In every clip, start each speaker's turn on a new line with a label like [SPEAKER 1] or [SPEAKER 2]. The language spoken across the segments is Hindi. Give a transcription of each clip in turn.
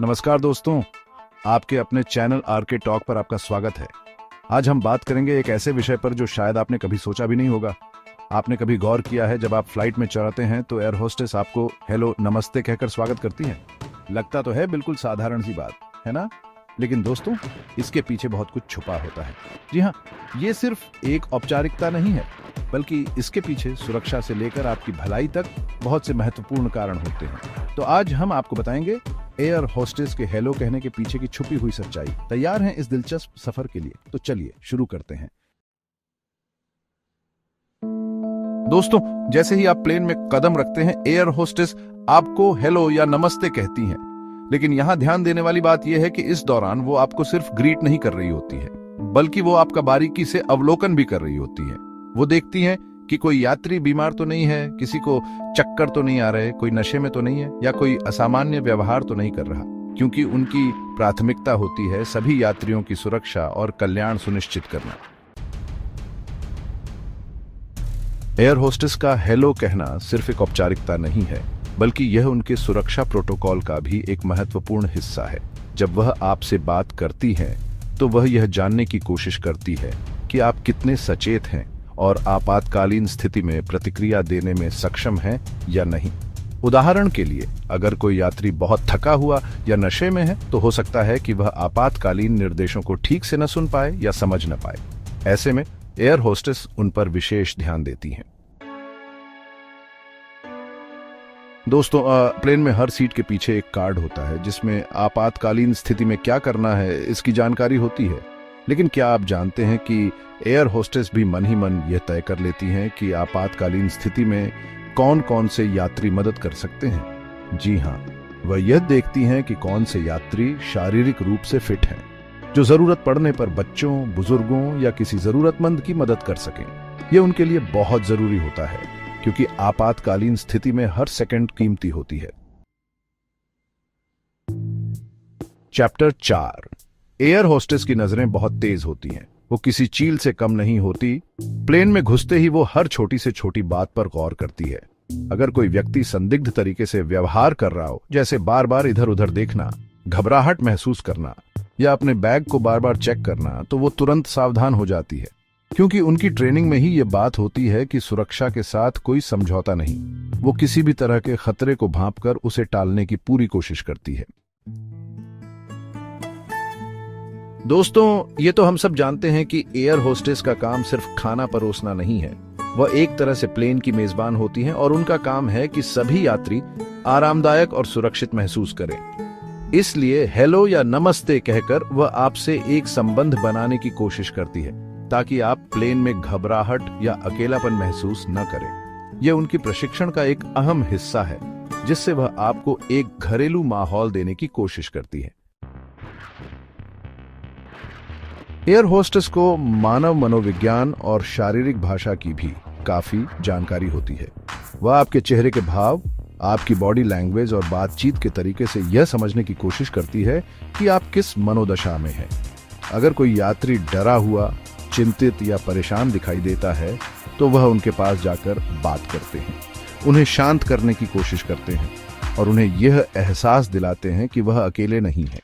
[SPEAKER 1] नमस्कार दोस्तों, आपके अपने चैनल आरके टॉक पर आपका स्वागत है। आज हम बात करेंगे एक ऐसे विषय पर जो शायद आपने कभी सोचा भी नहीं होगा। आपने कभी गौर किया है जब आप फ्लाइट में चढ़ते हैं तो एयर होस्टेस आपको हेलो नमस्ते कहकर स्वागत करती है। लगता तो है बिल्कुल साधारण सी बात, है ना? लेकिन दोस्तों, इसके पीछे बहुत कुछ छुपा होता है। जी हाँ, ये सिर्फ एक औपचारिकता नहीं है, बल्कि इसके पीछे सुरक्षा से लेकर आपकी भलाई तक बहुत से महत्वपूर्ण कारण होते हैं। तो आज हम आपको बताएंगे एयर होस्टेस के हेलो कहने के पीछे की छुपी हुई सच्चाई। तैयार हैं इस दिलचस्प सफर के लिए? तो चलिए शुरू करते हैं। दोस्तों, जैसे ही आप प्लेन में कदम रखते हैं, एयर होस्टेस आपको हेलो या नमस्ते कहती हैं। लेकिन यहां ध्यान देने वाली बात यह है कि इस दौरान वो आपको सिर्फ ग्रीट नहीं कर रही होती है, बल्कि वो आपका बारीकी से अवलोकन भी कर रही होती है। वो देखती हैं कि कोई यात्री बीमार तो नहीं है, किसी को चक्कर तो नहीं आ रहे, कोई नशे में तो नहीं है, या कोई असामान्य व्यवहार तो नहीं कर रहा, क्योंकि उनकी प्राथमिकता होती है सभी यात्रियों की सुरक्षा और कल्याण सुनिश्चित करना। एयर होस्टेस का हेलो कहना सिर्फ एक औपचारिकता नहीं है, बल्कि यह उनके सुरक्षा प्रोटोकॉल का भी एक महत्वपूर्ण हिस्सा है। जब वह आपसे बात करती हैं, तो वह यह जानने की कोशिश करती है कि आप कितने सचेत हैं और आपातकालीन स्थिति में प्रतिक्रिया देने में सक्षम हैं या नहीं। उदाहरण के लिए, अगर कोई यात्री बहुत थका हुआ या नशे में है, तो हो सकता है कि वह आपातकालीन निर्देशों को ठीक से न सुन पाए या समझ न पाए। ऐसे में एयर होस्टेस उन पर विशेष ध्यान देती हैं। दोस्तों, प्लेन में हर सीट के पीछे एक कार्ड होता है जिसमें आपातकालीन स्थिति में क्या करना है इसकी जानकारी होती है। लेकिन क्या आप जानते हैं कि एयर होस्टेस भी मन ही मन यह तय कर लेती हैं कि आपातकालीन स्थिति में कौन कौन से यात्री मदद कर सकते हैं? जी हाँ, वह यह देखती हैं कि कौन से यात्री शारीरिक रूप से फिट हैं, जो जरूरत पड़ने पर बच्चों, बुजुर्गों या किसी जरूरतमंद की मदद कर सकें। यह उनके लिए बहुत जरूरी होता है, क्योंकि आपातकालीन स्थिति में हर सेकंड कीमती होती है। चैप्टर 4। एयर होस्टेस की नजरें बहुत तेज होती हैं। वो किसी चील से कम नहीं होती। प्लेन में घुसते ही वो हर छोटी से छोटी बात पर गौर करती है। अगर कोई व्यक्ति संदिग्ध तरीके से व्यवहार कर रहा हो, जैसे बार बार इधर उधर देखना, घबराहट महसूस करना या अपने बैग को बार बार चेक करना, तो वो तुरंत सावधान हो जाती है, क्योंकि उनकी ट्रेनिंग में ही ये बात होती है कि सुरक्षा के साथ कोई समझौता नहीं। वो किसी भी तरह के खतरे को भांपकर उसे टालने की पूरी कोशिश करती है। दोस्तों, ये तो हम सब जानते हैं कि एयर होस्टेस का काम सिर्फ खाना परोसना नहीं है। वह एक तरह से प्लेन की मेजबान होती हैं और उनका काम है कि सभी यात्री आरामदायक और सुरक्षित महसूस करें। इसलिए हेलो या नमस्ते कहकर वह आपसे एक संबंध बनाने की कोशिश करती है, ताकि आप प्लेन में घबराहट या अकेलापन महसूस न करें। यह उनकी प्रशिक्षण का एक अहम हिस्सा है, जिससे वह आपको एक घरेलू माहौल देने की कोशिश करती है। एयर होस्टेस को मानव मनोविज्ञान और शारीरिक भाषा की भी काफी जानकारी होती है। वह आपके चेहरे के भाव, आपकी बॉडी लैंग्वेज और बातचीत के तरीके से यह समझने की कोशिश करती है कि आप किस मनोदशा में हैं। अगर कोई यात्री डरा हुआ, चिंतित या परेशान दिखाई देता है, तो वह उनके पास जाकर बात करते हैं, उन्हें शांत करने की कोशिश करते हैं और उन्हें यह एहसास दिलाते हैं कि वह अकेले नहीं हैं।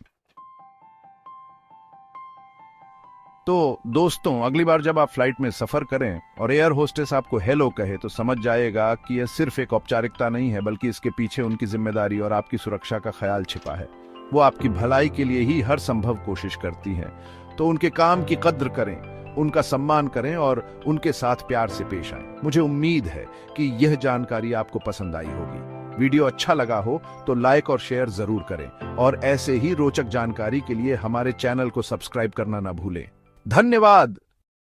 [SPEAKER 1] तो दोस्तों, अगली बार जब आप फ्लाइट में सफर करें और एयर होस्टेस आपको हेलो कहे, तो समझ जाएगा कि यह सिर्फ एक औपचारिकता नहीं है, बल्कि इसके पीछे उनकी जिम्मेदारी और आपकी सुरक्षा का ख्याल छिपा है। वो आपकी भलाई के लिए ही हर संभव कोशिश करती हैं। तो उनके काम की कद्र करें, उनका सम्मान करें और उनके साथ प्यार से पेश आएं। मुझे उम्मीद है कि यह जानकारी आपको पसंद आई होगी। वीडियो अच्छा लगा हो तो लाइक और शेयर जरूर करें, और ऐसे ही रोचक जानकारी के लिए हमारे चैनल को सब्सक्राइब करना ना भूलें। धन्यवाद।